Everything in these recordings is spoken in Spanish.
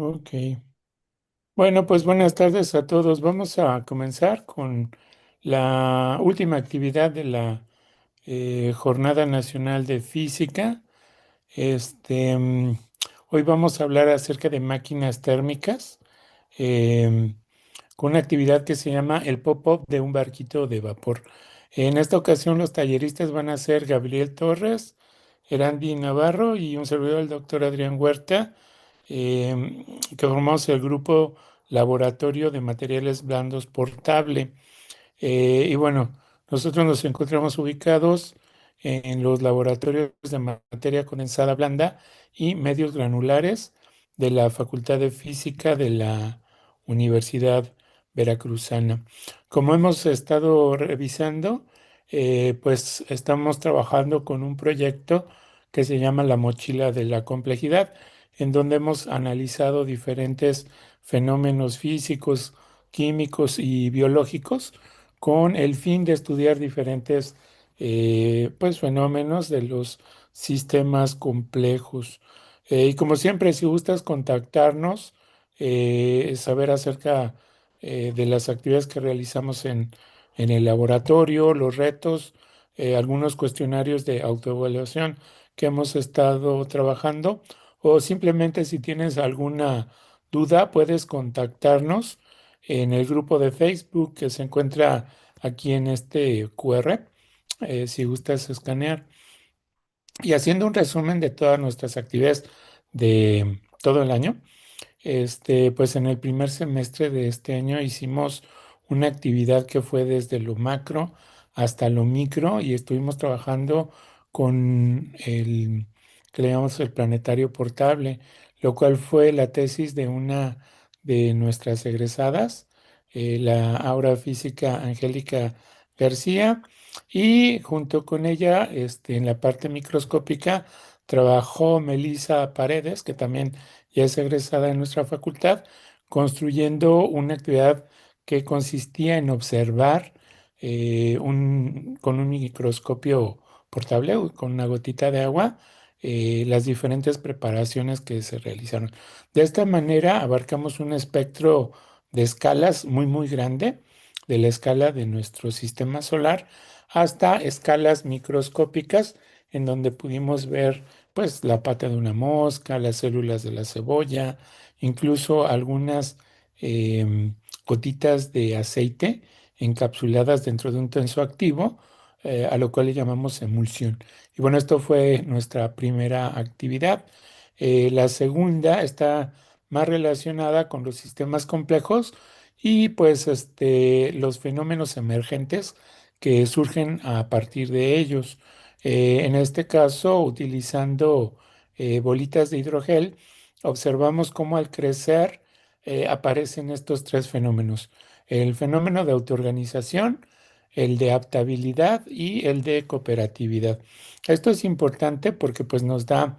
Ok. Bueno, pues buenas tardes a todos. Vamos a comenzar con la última actividad de la Jornada Nacional de Física. Este, mm, Hoy vamos a hablar acerca de máquinas térmicas, em, con una actividad que se llama el pop-up de un barquito de vapor. En esta ocasión los talleristas van a ser Gabriel Torres, Erandi Navarro y un servidor, el doctor Adrián Huerta, que formamos el grupo Laboratorio de Materiales Blandos Portable. Y bueno, nosotros nos encontramos ubicados en los laboratorios de materia condensada blanda y medios granulares de la Facultad de Física de la Universidad Veracruzana. Como hemos estado revisando, pues estamos trabajando con un proyecto que se llama La Mochila de la Complejidad, en donde hemos analizado diferentes fenómenos físicos, químicos y biológicos con el fin de estudiar diferentes pues, fenómenos de los sistemas complejos. Y como siempre, si gustas contactarnos, saber acerca de las actividades que realizamos en el laboratorio, los retos, algunos cuestionarios de autoevaluación que hemos estado trabajando, o simplemente si tienes alguna duda, puedes contactarnos en el grupo de Facebook que se encuentra aquí en este QR, si gustas escanear. Y haciendo un resumen de todas nuestras actividades de todo el año, pues en el primer semestre de este año hicimos una actividad que fue desde lo macro hasta lo micro y estuvimos trabajando con el que le llamamos el planetario portable, lo cual fue la tesis de una de nuestras egresadas, la aura física Angélica García, y junto con ella, en la parte microscópica, trabajó Melissa Paredes, que también ya es egresada de nuestra facultad, construyendo una actividad que consistía en observar con un microscopio portable o con una gotita de agua las diferentes preparaciones que se realizaron. De esta manera abarcamos un espectro de escalas muy, muy grande, de la escala de nuestro sistema solar hasta escalas microscópicas en donde pudimos ver pues la pata de una mosca, las células de la cebolla, incluso algunas em, gotitas de aceite encapsuladas dentro de un tensoactivo, a lo cual le llamamos emulsión. Y bueno, esto fue nuestra primera actividad. La segunda está más relacionada con los sistemas complejos y pues los fenómenos emergentes que surgen a partir de ellos. En este caso, utilizando bolitas de hidrogel, observamos cómo al crecer aparecen estos tres fenómenos: el fenómeno de autoorganización, el de adaptabilidad y el de cooperatividad. Esto es importante porque pues, nos da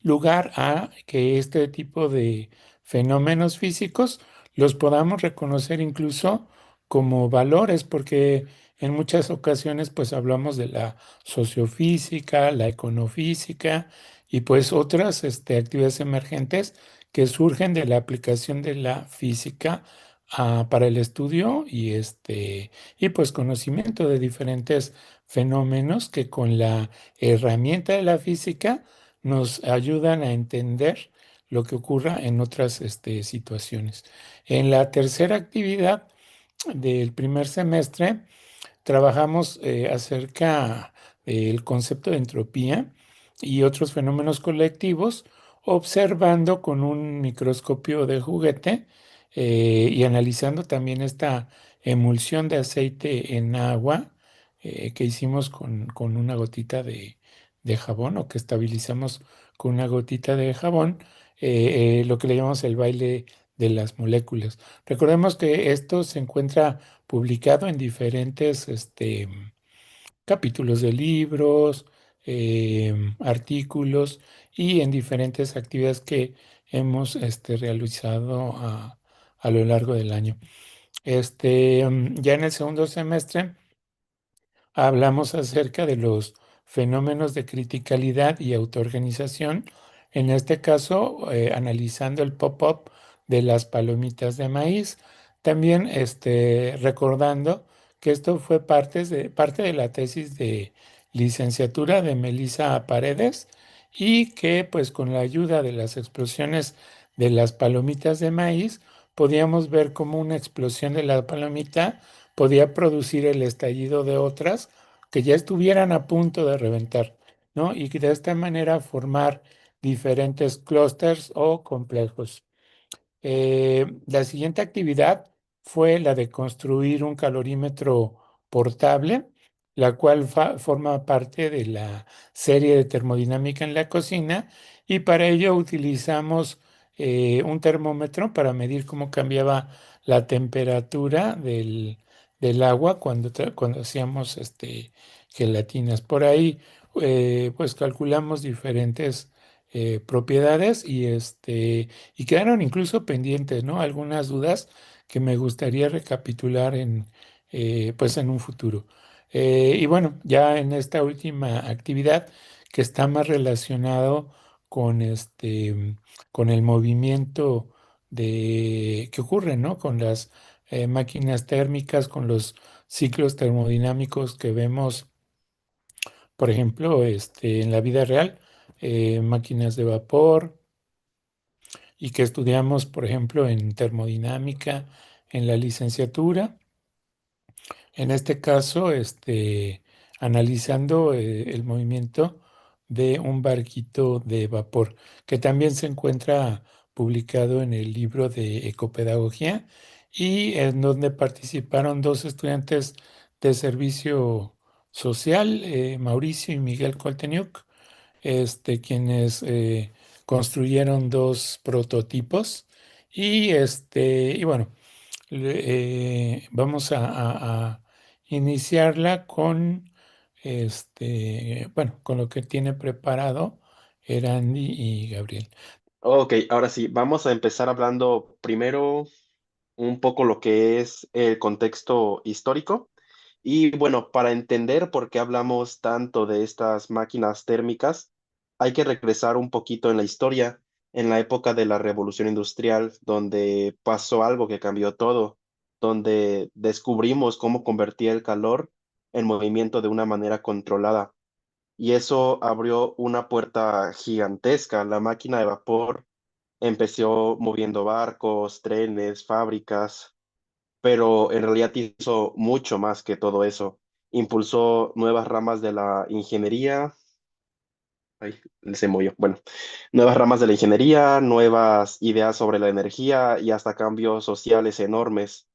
lugar a que este tipo de fenómenos físicos los podamos reconocer incluso como valores, porque en muchas ocasiones pues hablamos de la sociofísica, la econofísica y pues otras actividades emergentes que surgen de la aplicación de la física para el estudio y pues conocimiento de diferentes fenómenos que con la herramienta de la física nos ayudan a entender lo que ocurra en otras situaciones. En la tercera actividad del primer semestre trabajamos acerca del concepto de entropía y otros fenómenos colectivos, observando con un microscopio de juguete y analizando también esta emulsión de aceite en agua que hicimos con una gotita de jabón o que estabilizamos con una gotita de jabón, lo que le llamamos el baile de las moléculas. Recordemos que esto se encuentra publicado en diferentes capítulos de libros, artículos y en diferentes actividades que hemos realizado a lo largo del año. Ya en el segundo semestre hablamos acerca de los fenómenos de criticalidad y autoorganización, En este caso, analizando el pop-up de las palomitas de maíz. También recordando que esto fue parte de la tesis de licenciatura de Melissa Paredes y que pues con la ayuda de las explosiones de las palomitas de maíz podíamos ver cómo una explosión de la palomita podía producir el estallido de otras que ya estuvieran a punto de reventar, ¿no? Y que de esta manera formar diferentes clústeres o complejos. La siguiente actividad fue la de construir un calorímetro portable, la cual forma parte de la serie de termodinámica en la cocina y para ello utilizamos un termómetro para medir cómo cambiaba la temperatura del agua cuando hacíamos gelatinas. Por ahí pues calculamos diferentes propiedades y quedaron incluso pendientes, ¿no? Algunas dudas que me gustaría recapitular pues en un futuro. Y bueno, ya en esta última actividad que está más relacionado con con el movimiento que ocurre, ¿no? Con las máquinas térmicas, con los ciclos termodinámicos que vemos, por ejemplo, en la vida real, máquinas de vapor y que estudiamos, por ejemplo, en termodinámica en la licenciatura. En este caso, analizando el movimiento de un barquito de vapor, que también se encuentra publicado en el libro de ecopedagogía y en donde participaron dos estudiantes de servicio social, Mauricio y Miguel Colteniuk, quienes construyeron dos prototipos y bueno, vamos a iniciarla con bueno, con lo que tiene preparado Erandi y Gabriel. Ok, ahora sí, vamos a empezar hablando primero un poco lo que es el contexto histórico. Y bueno, para entender por qué hablamos tanto de estas máquinas térmicas, hay que regresar un poquito en la historia, en la época de la Revolución Industrial, donde pasó algo que cambió todo, donde descubrimos cómo convertir el calor en movimiento de una manera controlada. Y eso abrió una puerta gigantesca. La máquina de vapor empezó moviendo barcos, trenes, fábricas, pero en realidad hizo mucho más que todo eso. Impulsó nuevas ramas de la ingeniería, ay, se movió, bueno, nuevas ramas de la ingeniería, nuevas ideas sobre la energía y hasta cambios sociales enormes.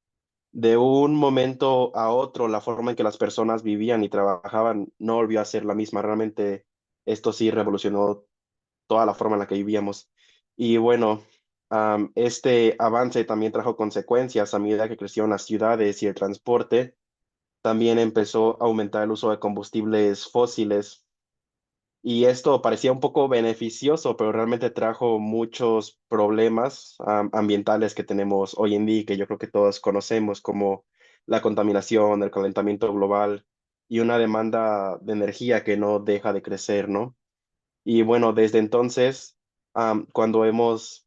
De un momento a otro, la forma en que las personas vivían y trabajaban no volvió a ser la misma. Realmente esto sí revolucionó toda la forma en la que vivíamos. Y bueno, este avance también trajo consecuencias a medida que crecieron las ciudades y el transporte. También empezó a aumentar el uso de combustibles fósiles. Y esto parecía un poco beneficioso, pero realmente trajo muchos problemas ambientales que tenemos hoy en día y que yo creo que todos conocemos, como la contaminación, el calentamiento global y una demanda de energía que no deja de crecer, ¿no? Y bueno, desde entonces, cuando vemos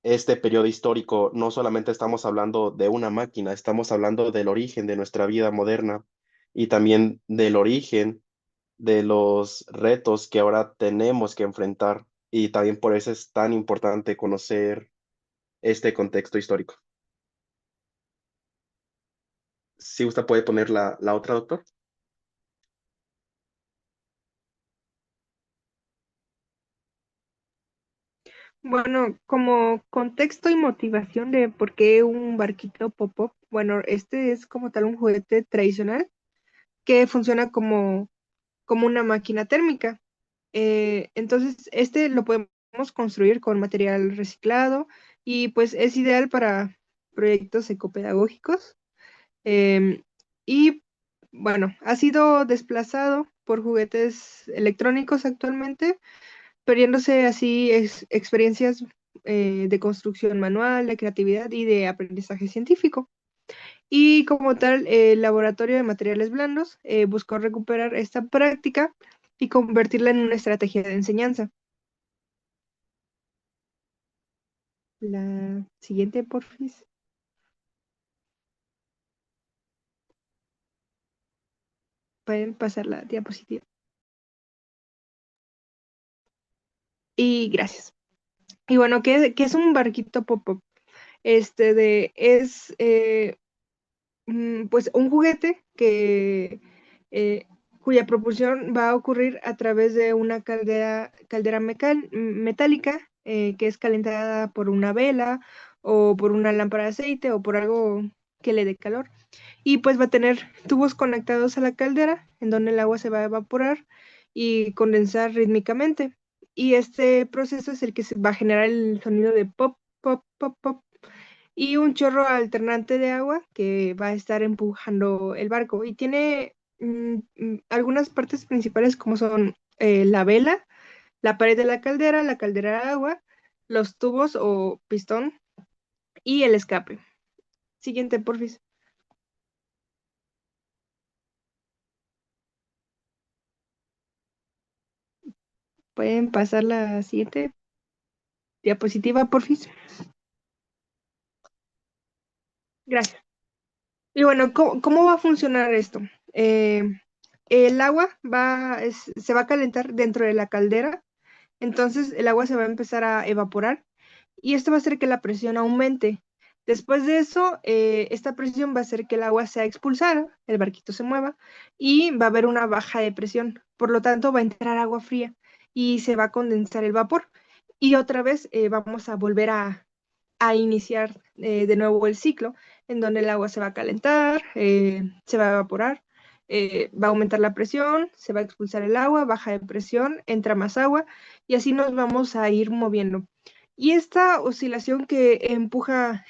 este periodo histórico, no solamente estamos hablando de una máquina, estamos hablando del origen de nuestra vida moderna y también del origen de los retos que ahora tenemos que enfrentar. Y también por eso es tan importante conocer este contexto histórico. Si usted puede poner la otra, doctor. Bueno, como contexto y motivación de por qué un barquito pop-up, bueno, este es como tal un juguete tradicional que funciona como una máquina térmica. Entonces, este lo podemos construir con material reciclado y pues es ideal para proyectos ecopedagógicos. Em, y bueno, ha sido desplazado por juguetes electrónicos actualmente, perdiéndose así experiencias de construcción manual, de creatividad y de aprendizaje científico. Y como tal, el Laboratorio de Materiales Blandos buscó recuperar esta práctica y convertirla en una estrategia de enseñanza. La siguiente, porfis. Pueden pasar la diapositiva. Y gracias. Y bueno, ¿qué es un barquito pop-up? Es pues un juguete eh, cuya propulsión va a ocurrir a través de una caldera metálica que es calentada por una vela o por una lámpara de aceite o por algo que le dé calor. Y pues va a tener tubos conectados a la caldera en donde el agua se va a evaporar y condensar rítmicamente. Y este proceso es el que va a generar el sonido de pop, pop, pop, pop y un chorro alternante de agua que va a estar empujando el barco. Y tiene algunas partes principales como son la vela, la pared de la caldera de agua, los tubos o pistón y el escape. Siguiente, porfis. Pueden pasar la siguiente diapositiva, porfis. Gracias. Y bueno, ¿cómo va a funcionar esto? Eh, el agua se va a calentar dentro de la caldera, entonces el agua se va a empezar a evaporar y esto va a hacer que la presión aumente. Después de eso, esta presión va a hacer que el agua sea expulsada, el barquito se mueva y va a haber una baja de presión. Por lo tanto, va a entrar agua fría y se va a condensar el vapor. Y otra vez vamos a volver a iniciar de nuevo el ciclo, en donde el agua se va a calentar, se va a evaporar, va a aumentar la presión, se va a expulsar el agua, baja de presión, entra más agua y así nos vamos a ir moviendo. Y esta oscilación que empuja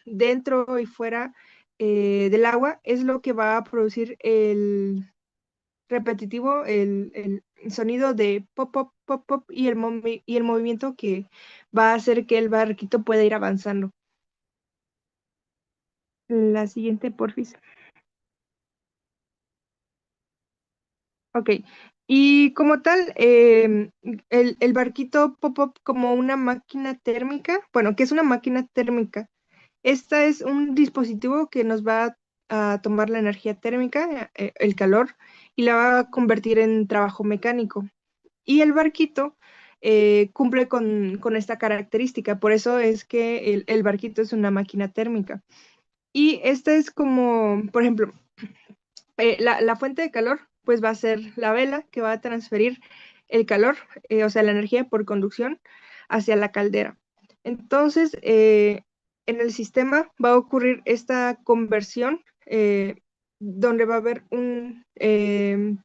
dentro y fuera del agua es lo que va a producir el repetitivo, el sonido de pop, pop, pop, pop y el movimiento que va a hacer que el barquito pueda ir avanzando. La siguiente, porfis. Ok. Y como tal, el barquito pop-up como una máquina térmica, bueno, ¿qué es una máquina térmica? Esta es un dispositivo que nos va a tomar la energía térmica, el calor, y la va a convertir en trabajo mecánico. Y el barquito cumple con esta característica, por eso es que el barquito es una máquina térmica. Y esta es como, por ejemplo, la fuente de calor, pues va a ser la vela que va a transferir el calor, o sea, la energía por conducción hacia la caldera. Entonces, en el sistema va a ocurrir esta conversión donde va a haber un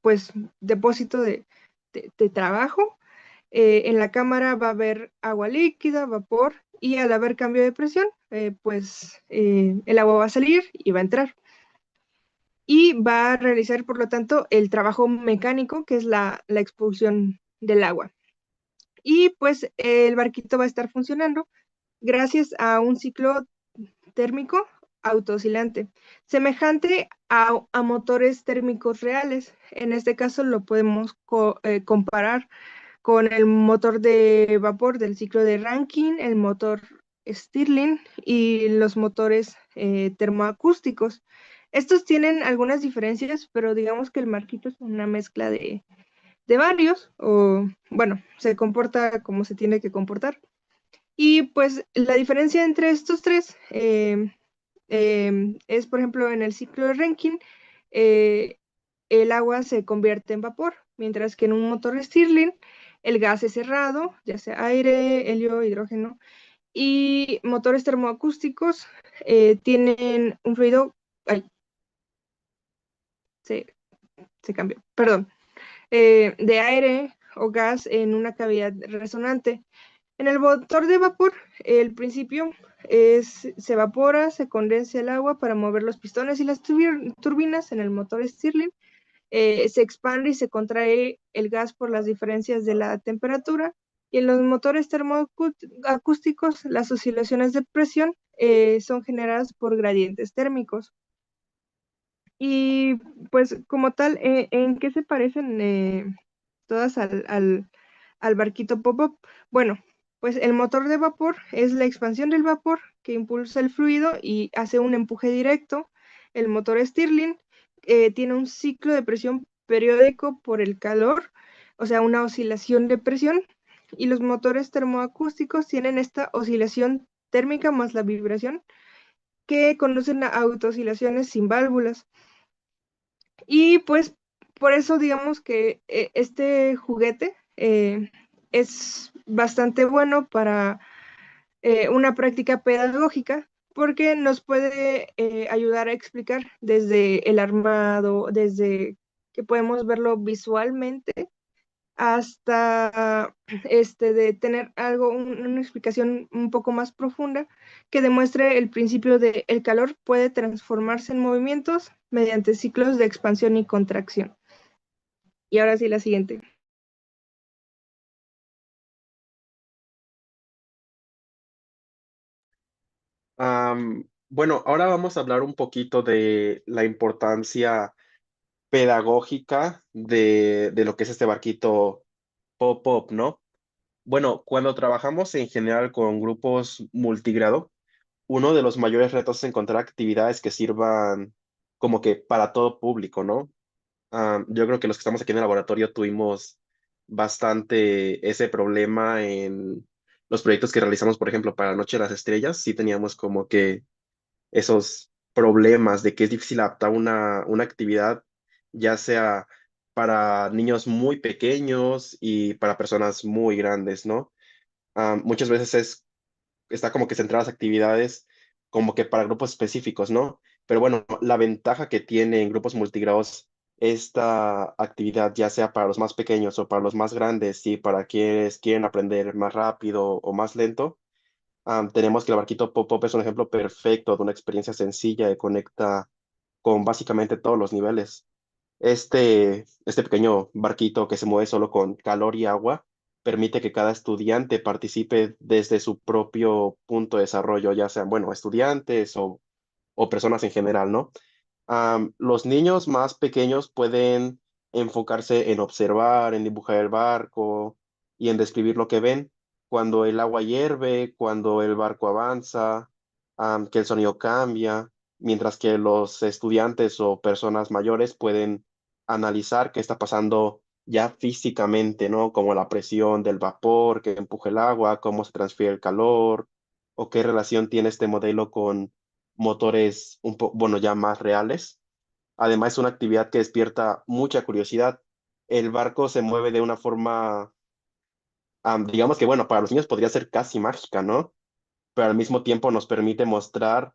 pues depósito de trabajo. En la cámara va a haber agua líquida, vapor, y al haber cambio de presión, pues el agua va a salir y va a entrar y va a realizar, por lo tanto, el trabajo mecánico, que es la expulsión del agua. Y pues el barquito va a estar funcionando gracias a un ciclo térmico autooscilante, semejante a motores térmicos reales. En este caso lo podemos comparar con el motor de vapor del ciclo de Rankine, el motor Stirling y los motores termoacústicos. Estos tienen algunas diferencias, pero digamos que el marquito es una mezcla de varios, o bueno, se comporta como se tiene que comportar. Y pues la diferencia entre estos tres es, por ejemplo, en el ciclo de Rankine, eh, el agua se convierte en vapor, mientras que en un motor Stirling el gas es cerrado, ya sea aire, helio, hidrógeno, y motores termoacústicos tienen un fluido, ay, se, se cambió, perdón, de aire o gas en una cavidad resonante. En el motor de vapor, el principio se evapora, se condensa el agua para mover los pistones y las turbinas. En el motor Stirling se expande y se contrae el gas por las diferencias de la temperatura. Y en los motores termoacústicos, las oscilaciones de presión son generadas por gradientes térmicos. Y pues como tal, ¿en qué se parecen todas al barquito pop-up? Bueno, Pues el motor de vapor es la expansión del vapor que impulsa el fluido y hace un empuje directo. El motor Stirling tiene un ciclo de presión periódico por el calor, o sea, una oscilación de presión. Y los motores termoacústicos tienen esta oscilación térmica más la vibración, que conducen a autooscilaciones sin válvulas. Y pues por eso digamos que este juguete es bastante bueno para una práctica pedagógica porque nos puede ayudar a explicar desde el armado, desde que podemos verlo visualmente, hasta de tener algo, una explicación un poco más profunda que demuestre el principio de el calor puede transformarse en movimientos mediante ciclos de expansión y contracción. Y ahora sí, la siguiente. Bueno, ahora vamos a hablar un poquito de la importancia pedagógica de lo que es este barquito pop-up, ¿no? Bueno, cuando trabajamos en general con grupos multigrado, uno de los mayores retos es encontrar actividades que sirvan como que para todo público, ¿no? Yo creo que los que estamos aquí en el laboratorio tuvimos bastante ese problema en los proyectos que realizamos, por ejemplo, para Noche de las Estrellas, sí teníamos como que esos problemas de que es difícil adaptar una actividad, ya sea para niños muy pequeños y para personas muy grandes, ¿no? Muchas veces está como que centradas actividades como que para grupos específicos, ¿no? Pero bueno, la ventaja que tiene en grupos multigrados esta actividad, ya sea para los más pequeños o para los más grandes y para quienes quieren aprender más rápido o más lento, tenemos que el barquito Pop-Up es un ejemplo perfecto de una experiencia sencilla que conecta con básicamente todos los niveles. Este pequeño barquito que se mueve solo con calor y agua permite que cada estudiante participe desde su propio punto de desarrollo, ya sean, bueno, estudiantes o personas en general, ¿no? Los niños más pequeños pueden enfocarse en observar, en dibujar el barco y en describir lo que ven cuando el agua hierve, cuando el barco avanza, que el sonido cambia, mientras que los estudiantes o personas mayores pueden analizar qué está pasando ya físicamente, ¿no? Como la presión del vapor que empuja el agua, cómo se transfiere el calor o qué relación tiene este modelo con motores un poco, bueno, ya más reales. Además, es una actividad que despierta mucha curiosidad. El barco se mueve de una forma, digamos que, bueno, para los niños podría ser casi mágica, ¿no? Pero al mismo tiempo nos permite mostrar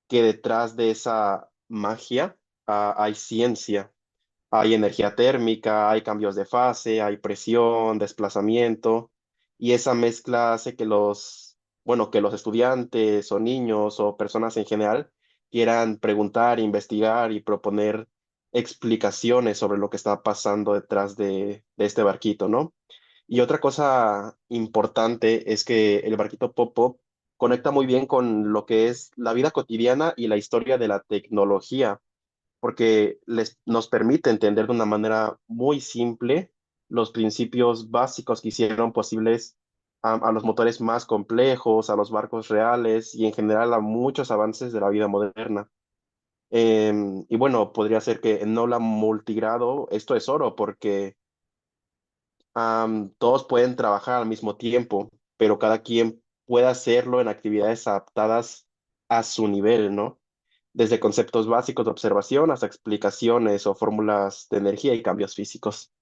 que detrás de esa magia, hay ciencia, hay energía térmica, hay cambios de fase, hay presión, desplazamiento, y esa mezcla hace que bueno, que los estudiantes o niños o personas en general quieran preguntar, investigar y proponer explicaciones sobre lo que está pasando detrás de este barquito, ¿no? Y otra cosa importante es que el barquito Pop-Up conecta muy bien con lo que es la vida cotidiana y la historia de la tecnología porque nos permite entender de una manera muy simple los principios básicos que hicieron posibles a los motores más complejos, a los barcos reales y en general a muchos avances de la vida moderna. Y bueno, podría ser que en Nola multigrado esto es oro porque todos pueden trabajar al mismo tiempo, pero cada quien puede hacerlo en actividades adaptadas a su nivel, ¿no? Desde conceptos básicos de observación hasta explicaciones o fórmulas de energía y cambios físicos.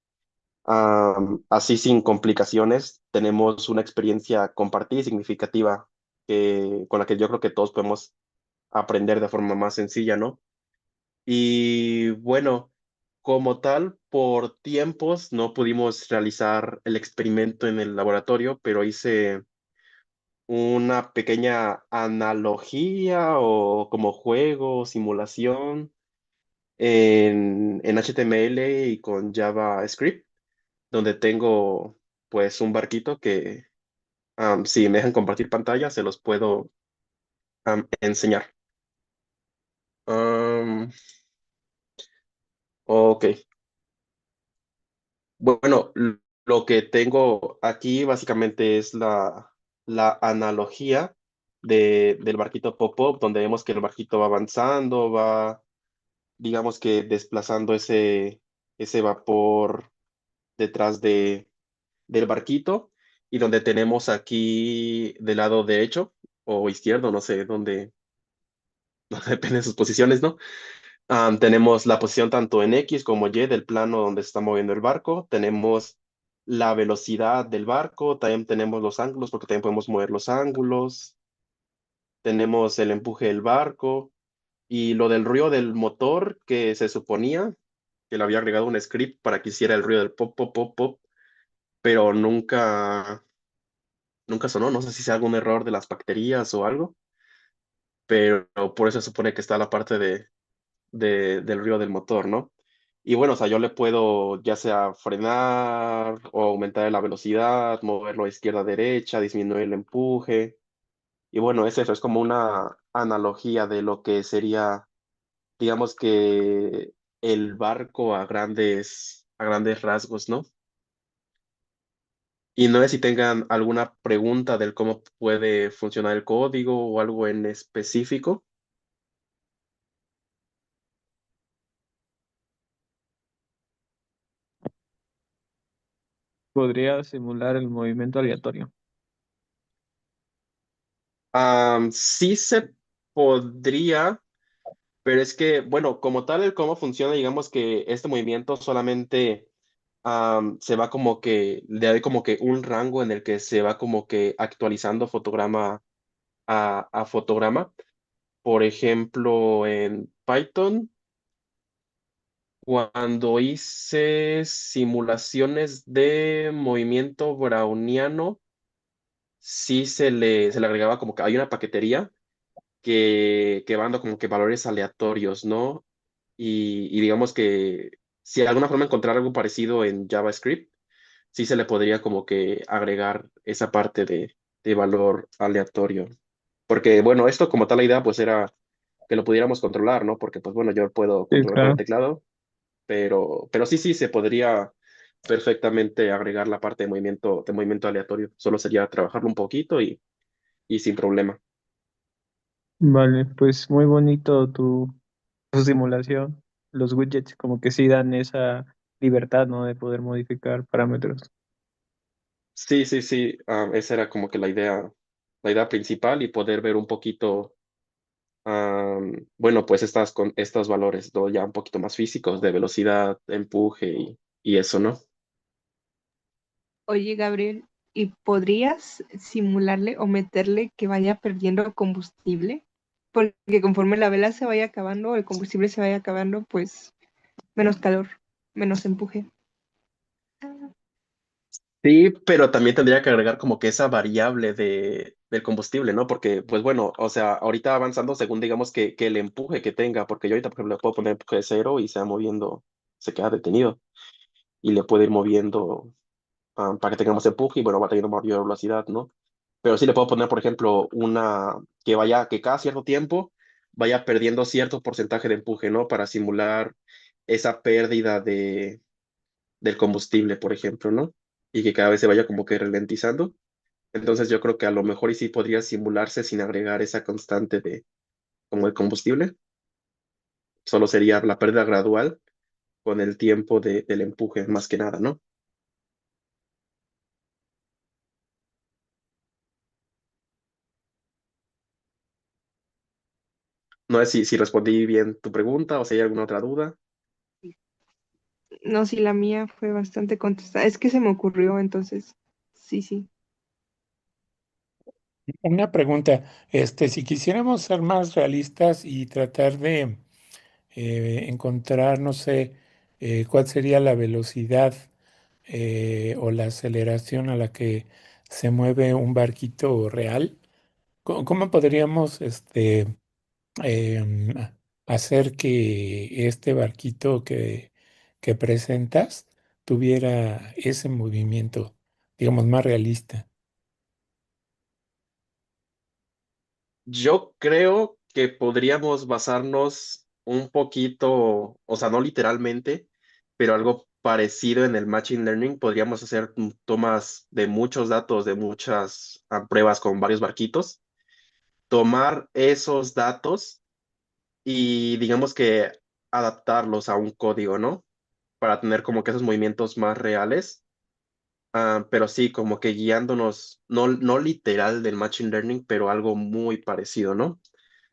Así, sin complicaciones, tenemos una experiencia compartida y significativa con la que yo creo que todos podemos aprender de forma más sencilla, ¿no? Y bueno, como tal, por tiempos no pudimos realizar el experimento en el laboratorio, pero hice una pequeña analogía o como juego, simulación en HTML y con JavaScript, donde tengo pues un barquito que si me dejan compartir pantalla se los puedo enseñar. Am, ok, bueno, lo que tengo aquí básicamente es la la analogía del barquito pop-up, donde vemos que el barquito va avanzando, va, digamos que desplazando ese vapor detrás del barquito, y donde tenemos aquí del lado derecho o izquierdo, no sé dónde, no sé, depende de sus posiciones, ¿no? Tenemos la posición tanto en X como Y del plano donde se está moviendo el barco. Tenemos la velocidad del barco. También tenemos los ángulos, porque también podemos mover los ángulos. Tenemos el empuje del barco. Y lo del ruido del motor, que se suponía que le había agregado un script para que hiciera el ruido del pop, pop, pop, pop, pero nunca sonó. No sé si sea algún error de las bacterias o algo, pero por eso se supone que está la parte del ruido del motor, ¿no? Y bueno, o sea, yo le puedo ya sea frenar o aumentar la velocidad, moverlo a izquierda a derecha, disminuir el empuje. Y bueno, es eso, es como una analogía de lo que sería, digamos que el barco a grandes rasgos, ¿no? Y no sé si tengan alguna pregunta del cómo puede funcionar el código o algo en específico. Podría simular el movimiento aleatorio. Sí se podría. Pero es que, bueno, como tal, el cómo funciona, digamos que este movimiento solamente se va como que, le hay como que un rango en el que se va como que actualizando fotograma a fotograma. Por ejemplo, en Python, cuando hice simulaciones de movimiento browniano, sí se le agregaba como que hay una paquetería que va dando como que valores aleatorios, ¿no? Y digamos que si de alguna forma encontrar algo parecido en JavaScript, sí se le podría como que agregar esa parte de valor aleatorio. Porque bueno, esto como tal la idea pues era que lo pudiéramos controlar, ¿no? Porque pues bueno, yo puedo Sí, controlar con el claro. teclado, pero sí, sí, se podría perfectamente agregar la parte de movimiento aleatorio. Solo sería trabajarlo un poquito y sin problema. Vale, pues muy bonito tu simulación. Los widgets como que sí dan esa libertad, ¿no? De poder modificar parámetros. Sí, sí, sí, esa era como que la idea principal y poder ver un poquito, bueno, pues con estos valores, ¿no? Ya un poquito más físicos de velocidad, empuje y eso, ¿no? Oye, Gabriel, ¿y podrías simularle o meterle que vaya perdiendo combustible? Porque conforme la vela se vaya acabando, el combustible se vaya acabando, pues menos calor, menos empuje. Sí, pero también tendría que agregar como que esa variable del combustible, ¿no? Porque, pues bueno, o sea, ahorita avanzando según digamos que el empuje que tenga, porque yo ahorita, por ejemplo, le puedo poner empuje de cero y se va moviendo, se queda detenido y le puedo ir moviendo para que tengamos empuje y bueno, va teniendo mayor velocidad, ¿no? Pero sí le puedo poner, por ejemplo, que cada cierto tiempo vaya perdiendo cierto porcentaje de empuje, ¿no? Para simular esa pérdida del combustible, por ejemplo, ¿no? Y que cada vez se vaya como que ralentizando. Entonces yo creo que a lo mejor y sí podría simularse sin agregar esa constante de como el combustible. Solo sería la pérdida gradual con el tiempo del empuje, más que nada, ¿no? No sé si respondí bien tu pregunta o si hay alguna otra duda. No, sí, la mía fue bastante contestada. Es que se me ocurrió, entonces, sí, sí. Una pregunta, si quisiéramos ser más realistas y tratar de encontrar, no sé, cuál sería la velocidad o la aceleración a la que se mueve un barquito real, ¿cómo podríamos em, hacer que este barquito que presentas tuviera ese movimiento, digamos, más realista? Yo creo que podríamos basarnos un poquito, o sea, no literalmente, pero algo parecido en el Machine Learning. Podríamos hacer tomas de muchos datos, de muchas pruebas con varios barquitos, tomar esos datos y digamos que adaptarlos a un código, ¿no? Para tener como que esos movimientos más reales. Pero sí, como que guiándonos, no literal del Machine Learning, pero algo muy parecido, ¿no?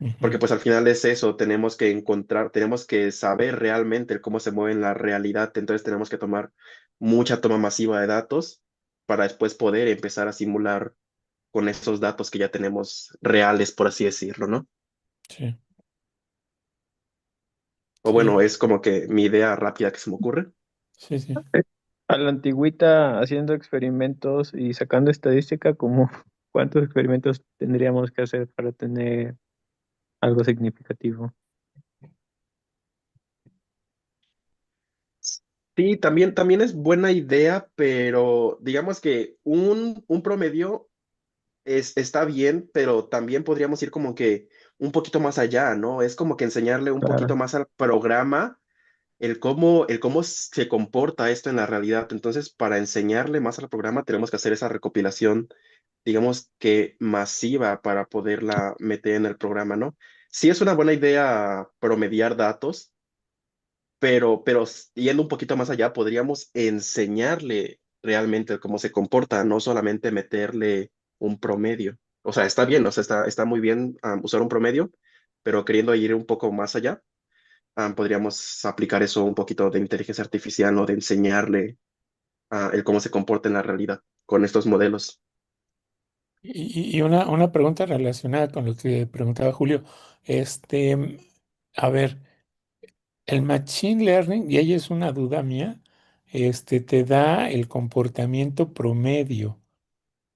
Ujú. Porque pues al final es eso, tenemos que encontrar, tenemos que saber realmente el cómo se mueve en la realidad, entonces tenemos que tomar mucha toma masiva de datos para después poder empezar a simular con esos datos que ya tenemos reales, por así decirlo, ¿no? Sí, O bueno, sí, es como que mi idea rápida que se me ocurre. sí, sí. A la antigüita haciendo experimentos y sacando estadística, como cuántos experimentos tendríamos que hacer para tener algo significativo. Sí, también es buena idea, pero digamos que un promedio está bien, pero también podríamos ir como que un poquito más allá, ¿no? Es como que enseñarle un poquito Claro. más al programa el cómo se comporta esto en la realidad. Entonces, para enseñarle más al programa, tenemos que hacer esa recopilación, digamos que masiva para poderla meter en el programa, ¿no? Sí es una buena idea promediar datos, pero yendo un poquito más allá, podríamos enseñarle realmente cómo se comporta, no solamente meterle un promedio. O sea, está bien, o sea, está muy bien usar un promedio, pero queriendo ir un poco más allá, podríamos aplicar eso un poquito de inteligencia artificial o de enseñarle el cómo se comporta en la realidad con estos modelos. Y una pregunta relacionada con lo que preguntaba Julio. Este, a ver, el Machine Learning, y ahí es una duda mía, te da el comportamiento promedio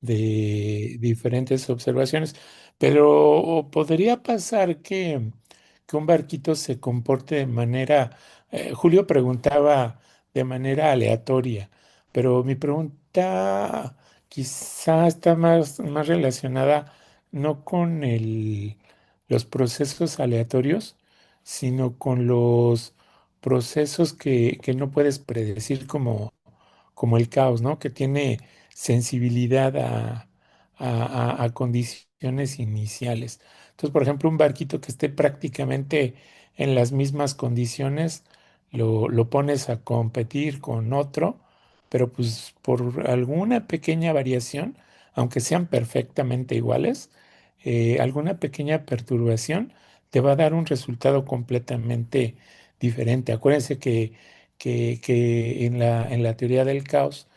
de diferentes observaciones, pero podría pasar que un barquito se comporte de manera, Julio preguntaba de manera aleatoria, pero mi pregunta quizá está más relacionada no con los procesos aleatorios, sino con los procesos que no puedes predecir como el caos, ¿no? Que tiene sensibilidad a condiciones iniciales. Entonces, por ejemplo, un barquito que esté prácticamente en las mismas condiciones, lo pones a competir con otro, pero pues por alguna pequeña variación, aunque sean perfectamente iguales, alguna pequeña perturbación te va a dar un resultado completamente diferente. Acuérdense que en la teoría del caos,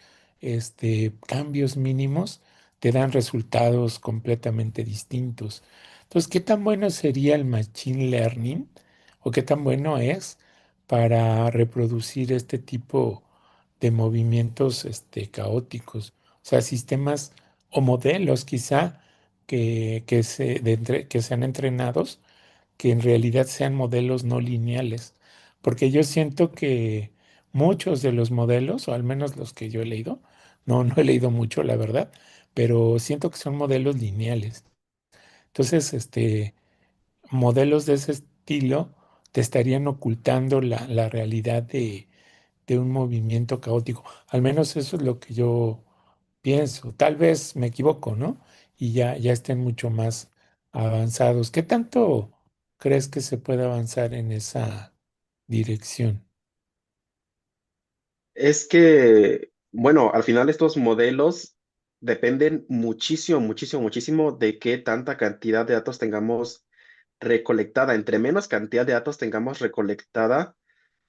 cambios mínimos te dan resultados completamente distintos. Entonces, ¿qué tan bueno sería el machine learning o qué tan bueno es para reproducir este tipo de movimientos, caóticos? O sea, sistemas o modelos quizá que sean entrenados que en realidad sean modelos no lineales, porque yo siento que muchos de los modelos, o al menos los que yo he leído, no he leído mucho, la verdad, pero siento que son modelos lineales. Entonces, modelos de ese estilo te estarían ocultando la realidad de un movimiento caótico. Al menos eso es lo que yo pienso. Tal vez me equivoco, ¿no? Y ya estén mucho más avanzados. ¿Qué tanto crees que se puede avanzar en esa dirección? Es que, bueno, al final estos modelos dependen muchísimo, muchísimo, muchísimo de qué tanta cantidad de datos tengamos recolectada. Entre menos cantidad de datos tengamos recolectada,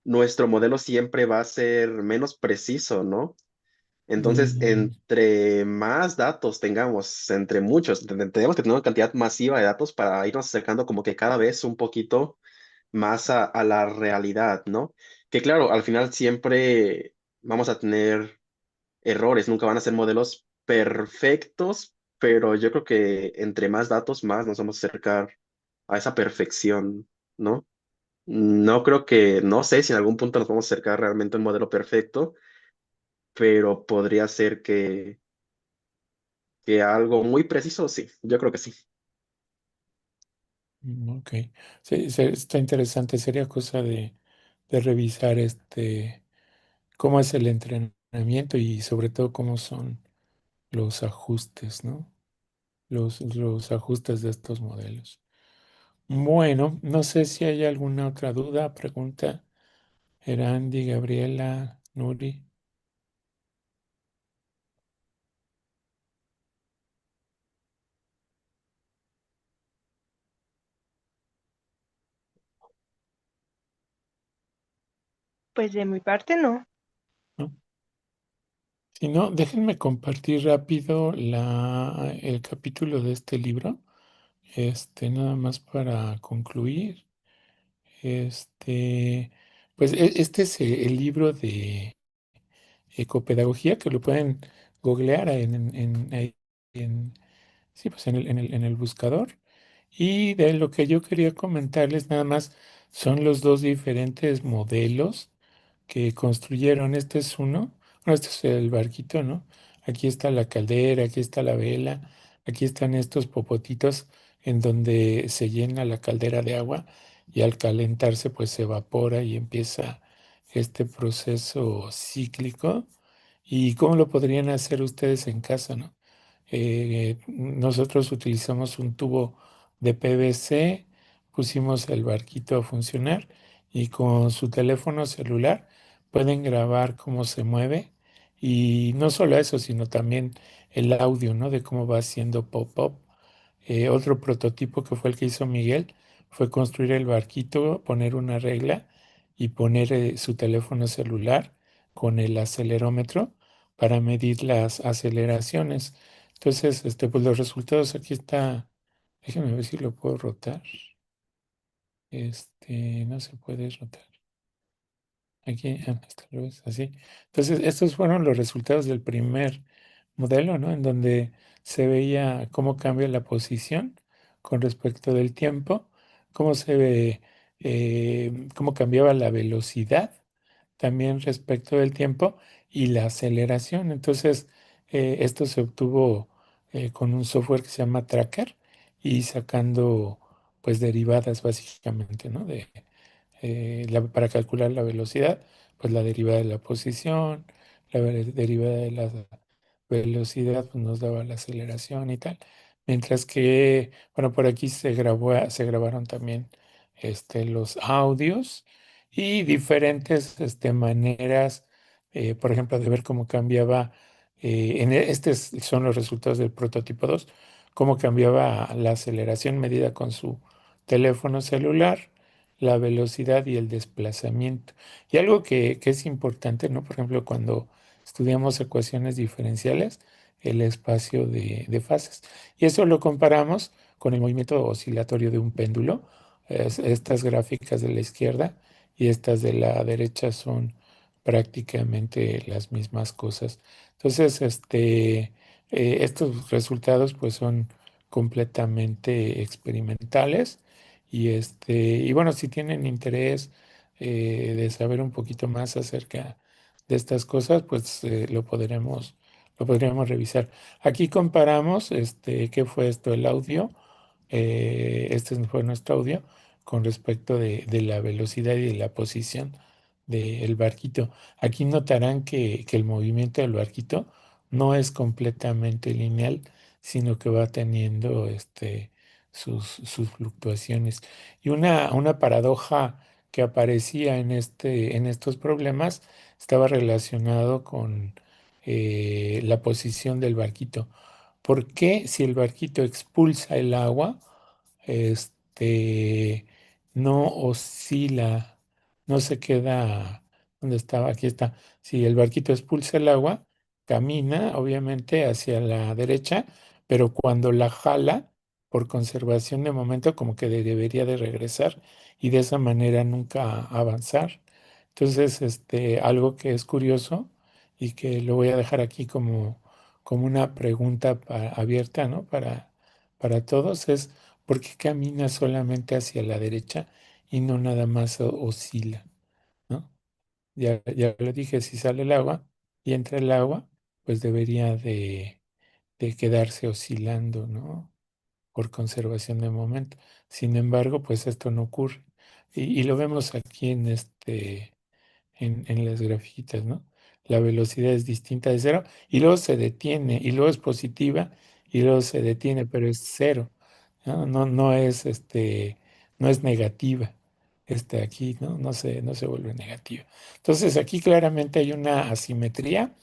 nuestro modelo siempre va a ser menos preciso, ¿no? Entonces, Mm, entre más datos tengamos, entre muchos, tenemos que tener una cantidad masiva de datos para irnos acercando como que cada vez un poquito más a la realidad, ¿no? Que claro, al final siempre vamos a tener errores, nunca van a ser modelos perfectos, pero yo creo que entre más datos, más nos vamos a acercar a esa perfección, ¿no? No creo que, no sé si en algún punto nos vamos a acercar realmente a un modelo perfecto, pero podría ser que algo muy preciso, sí, yo creo que sí. ok. Sí, está interesante. Sería cosa de revisar cómo es el entrenamiento y sobre todo cómo son los ajustes, ¿no? Los ajustes de estos modelos. Bueno, no sé si hay alguna otra duda, pregunta, Erandi, Gabriela, Nuri. Pues de mi parte no. ¿No? Si no, déjenme compartir rápido el capítulo de este libro, nada más para concluir. Este, pues este es el libro de ecopedagogía que lo pueden googlear ahí sí, pues en el buscador. Y de lo que yo quería comentarles nada más son los dos diferentes modelos que construyeron. Este es uno, bueno, este es el barquito, ¿no? Aquí está la caldera, aquí está la vela, aquí están estos popotitos en donde se llena la caldera de agua y al calentarse pues se evapora y empieza este proceso cíclico. ¿Y cómo lo podrían hacer ustedes en casa, no? Nosotros utilizamos un tubo de PVC, pusimos el barquito a funcionar y con su teléfono celular pueden grabar cómo se mueve y no solo eso, sino también el audio, ¿no? De cómo va haciendo pop-up. Otro prototipo que fue el que hizo Miguel fue construir el barquito, poner una regla y poner su teléfono celular con el acelerómetro para medir las aceleraciones. Entonces, pues los resultados aquí está. Déjenme ver si lo puedo rotar. No se puede rotar. Aquí, está al revés, así. Entonces, estos fueron los resultados del primer modelo, ¿no? En donde se veía cómo cambia la posición con respecto del tiempo, cómo se ve, cómo cambiaba la velocidad también respecto del tiempo y la aceleración. Entonces, esto se obtuvo con un software que se llama Tracker y sacando pues derivadas básicamente, ¿no? Para calcular la velocidad, pues la derivada de la posición, derivada de la velocidad, pues nos daba la aceleración y tal. Mientras que, bueno, por aquí se grabaron también los audios y diferentes maneras, por ejemplo, de ver cómo cambiaba, estos son los resultados del prototipo 2 cómo cambiaba la aceleración medida con su teléfono celular, la velocidad y el desplazamiento. Y algo que es importante, ¿no? Por ejemplo, cuando estudiamos ecuaciones diferenciales, el espacio de fases. Y eso lo comparamos con el movimiento oscilatorio de un péndulo. Estas gráficas de la izquierda y estas de la derecha son prácticamente las mismas cosas. Entonces, estos resultados pues son completamente experimentales y bueno, si tienen interés de saber un poquito más acerca de estas cosas, pues lo podremos revisar. Aquí comparamos, qué fue esto, el audio, este fue nuestro audio con respecto de la velocidad y de la posición del barquito. Aquí notarán que el movimiento del barquito no es completamente lineal, sino que va teniendo sus fluctuaciones. Y una paradoja que aparecía en estos problemas estaba relacionado con la posición del barquito. ¿Por qué si el barquito expulsa el agua, este, no oscila, no se queda donde estaba? Aquí está. Si el barquito expulsa el agua, camina obviamente hacia la derecha, pero cuando la jala, por conservación de momento, como que debería de regresar y de esa manera nunca avanzar. Entonces, algo que es curioso y que lo voy a dejar aquí como una pregunta abierta, ¿no? Para todos es ¿por qué camina solamente hacia la derecha y no nada más oscila, ¿no? Ya lo dije, si sale el agua y entra el agua, pues debería de quedarse oscilando, ¿no? Por conservación de momento. Sin embargo, pues esto no ocurre. Y lo vemos aquí en las grafiquitas, ¿no? La velocidad es distinta de cero y luego se detiene y luego es positiva y luego se detiene, pero es cero, ¿no? No es no es negativa. Aquí, ¿no? No se vuelve negativa. Entonces aquí claramente hay una asimetría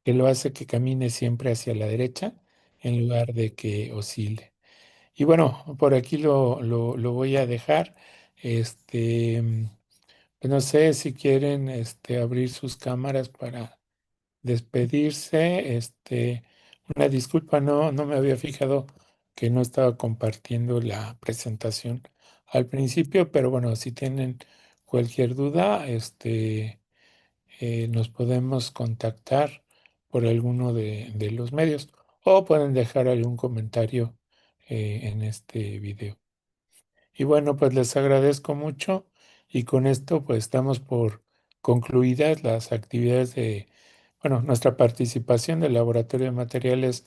que lo hace que camine siempre hacia la derecha en lugar de que oscile. Y bueno, por aquí lo voy a dejar. Pues no sé si quieren abrir sus cámaras para despedirse. Una disculpa, no me había fijado que no estaba compartiendo la presentación al principio, pero bueno, si tienen cualquier duda, nos podemos contactar por alguno de los medios o pueden dejar algún comentario en este video. Y bueno, pues les agradezco mucho y con esto pues damos por concluidas las actividades bueno, nuestra participación del Laboratorio de Materiales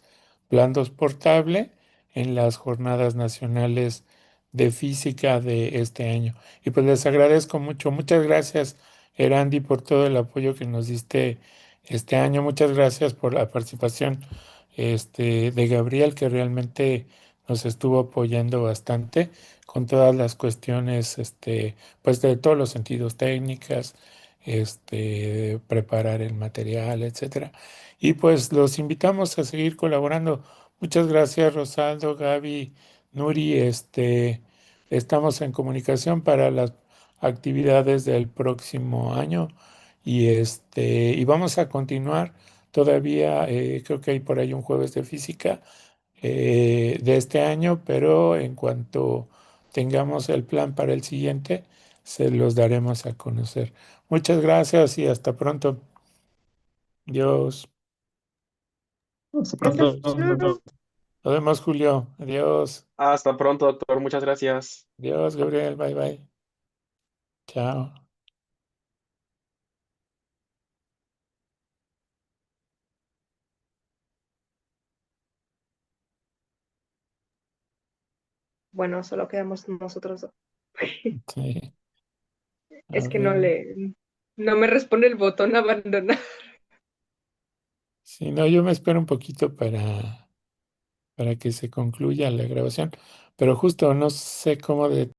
Blandos Portable en las Jornadas Nacionales de Física de este año. Y pues les agradezco mucho. Muchas gracias, Erandi, por todo el apoyo que nos diste este año. Muchas gracias por la participación de Gabriel, que realmente nos estuvo apoyando bastante con todas las cuestiones, pues de todos los sentidos técnicas, preparar el material, etcétera. Y pues los invitamos a seguir colaborando. Muchas gracias, Rosaldo, Gaby, Nuri, estamos en comunicación para las actividades del próximo año y vamos a continuar todavía, creo que hay por ahí un jueves de física de este año, pero en cuanto tengamos el plan para el siguiente, se los daremos a conocer. Muchas gracias y hasta pronto. Dios. Hasta Hasta pronto. luego. Nos vemos, Julio. Adiós. Hasta pronto, doctor. Muchas gracias. Adiós, Gabriel. Bye, bye. Chao. Bueno, solo quedamos nosotros dos. Sí. A Es que no ver. no me responde el botón abandonar. Si no, yo me espero un poquito para que se concluya la grabación, pero justo no sé cómo de